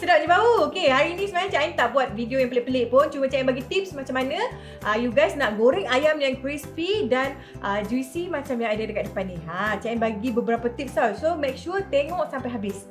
sedapnya bau. Okay, hari ni sebenarnya Cik Ain tak buat video yang pelik-pelik pun. Cuma Cik Ain bagi tips macam mana you guys nak goreng ayam yang crispy dan juicy macam yang ada dekat depan ni. Cik Ain bagi beberapa tips tau. So make sure tengok sampai habis.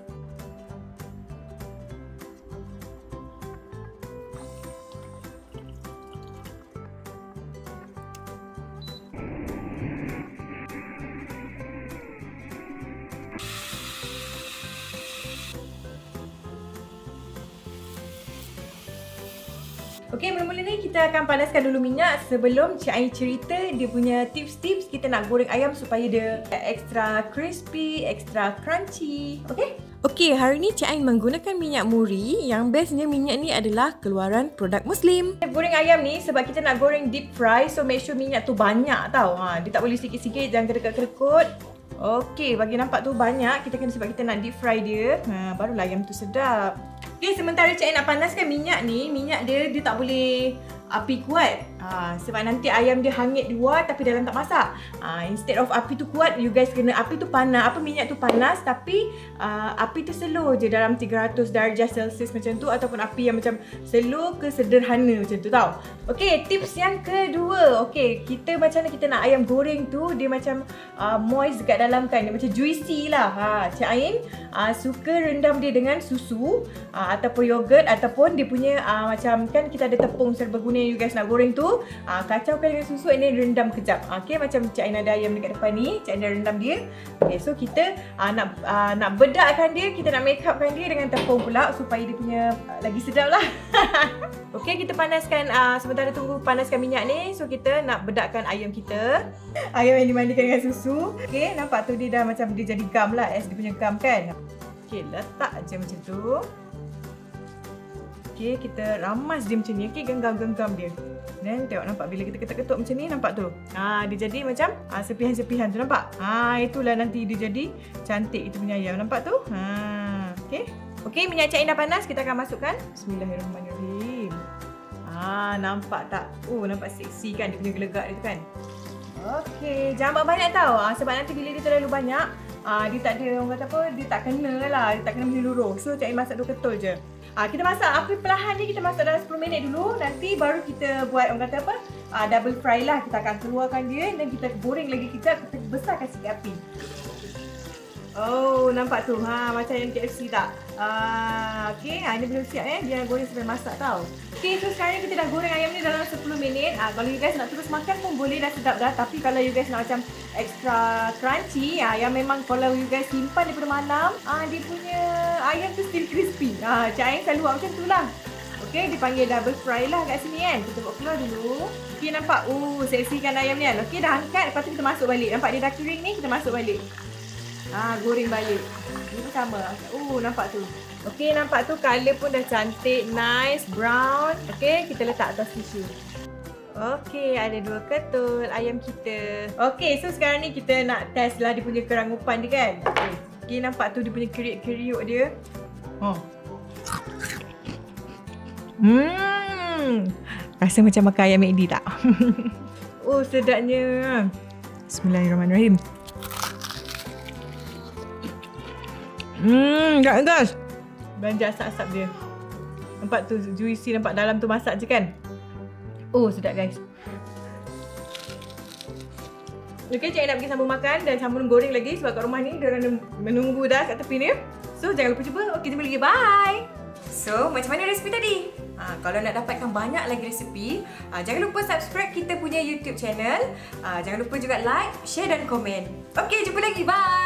Okey, mula-mula ni kita akan panaskan dulu minyak sebelum Cik Ain cerita dia punya tips-tips kita nak goreng ayam supaya dia extra crispy, extra crunchy. Okey? Okey, hari ni Cik Ain menggunakan minyak MURI yang bestnya minyak ni adalah Keluaran produk Muslim. Goreng ayam ni sebab kita nak goreng deep fry, so make sure minyak tu banyak tau. Dia tak boleh sikit-sikit, jangan kedekat-kedekut. Okey, bagi nampak tu banyak kita kena sebab kita nak deep fry dia. Barulah ayam tu sedap. Okay, sementara Cik Ain nak panaskan minyak ni, minyak dia tak boleh api kuat. Sebab nanti ayam dia hangit di luar tapi dalam tak masak. Instead of api tu kuat, you guys kena api tu panas, minyak tu panas tapi api tu slow je dalam 300 darjah Celsius macam tu, ataupun api yang macam slow ke sederhana macam tu tau. Okay, tips yang kedua. Okay, kita macam mana kita nak ayam goreng tu dia macam moist dekat dalam kan, dia macam juicy lah. Cik Ain suka rendam dia dengan susu ataupun yogurt, ataupun dia punya macam kan kita ada tepung serbaguna you guys nak goreng tu, kacaukan dengan susu and then rendam kejap. Okay, macam Cik Ain ada ayam dekat depan ni, Cik Ain dah rendam dia. Okay, so kita nak bedakkan dia, kita nak make upkan dia dengan tepung pula supaya dia punya lagi sedap lah. Okay, kita panaskan, sementara tunggu panaskan minyak ni, so kita nak bedakkan ayam kita. Ayam yang dimandikan dengan susu. Okay, nampak tu dia dah macam dia jadi gam lah, as dia punya gam kan. Okay, letak je macam tu. Okay, kita ramas dia macam ni. Okay, genggam-genggam dia. Dan tengok, nampak bila kita ketuk-ketuk macam ni, nampak tu. Dia jadi macam sepihan-sepihan tu, nampak? Itulah nanti dia jadi cantik itu punya ayam. Nampak tu? Okay. Okay, minyak Cik Ain dah panas, kita akan masukkan. Bismillahirrahmanirrahim. Nampak tak? Nampak seksi kan dia punya gelegak dia tu kan? Okay, jangan banyak tau. Sebab nanti bila dia terlalu banyak, dia tak ada, orang kata apa, dia tak kena lah. Dia tak kena menyeluruh. So, Cik Ain masak 2 ketul je. Kita masak api perlahan ni, kita masak dalam 10 minit dulu. Nanti baru kita buat, orang kata apa, double fry lah. Kita akan keluarkan dia dan kita goreng lagi kejap. Kita besarkan sikit api. Oh, nampak tu. Macam yang KFC tak? Okay, ini belum siap dia goreng sampai masak tau. Okay, so sekarang kita dah goreng ayam ni dalam 10 minit. Kalau you guys nak terus makan pun boleh, dah sedap dah. Tapi kalau you guys nak macam extra crunchy, yang memang kalau you guys simpan daripada malam, dia punya ayam tu still crispy. Cik Ain selalu buat macam tu lah. Okay, dipanggil double fry lah kat sini kan. Kita buat keluar dulu. Okay, nampak? Seksi kan ayam ni kan. Okay, dah angkat. Lepas tu kita masuk balik. Nampak dia dah kering ni, kita masuk balik. Goreng balik. Ini sama. Nampak tu. Okay, nampak tu colour pun dah cantik, nice, brown. Okay, kita letak atas tisu. Okay, ada 2 ketul ayam kita. Okay, so sekarang ni kita nak test lah dia punya keranggupan dia kan. Okay, nampak tu dia punya kriuk-kriuk dia. Rasa macam makan ayam McD tak? Sedapnya. Bismillahirrahmanirrahim. Guys. Belanja asap-asap dia. Nampak tu juicy, nampak dalam tu masak je kan? Sedap guys. Okay, Cik Ain nak pergi sambung makan dan sambung goreng lagi sebab kat rumah ni diorang menunggu dah kat tepi ni. So jangan lupa cuba. Okay, jumpa lagi. Bye. So, macam mana resipi tadi? Kalau nak dapatkan banyak lagi resipi, jangan lupa subscribe kita punya YouTube channel. Jangan lupa juga like, share dan komen. Okay, jumpa lagi. Bye.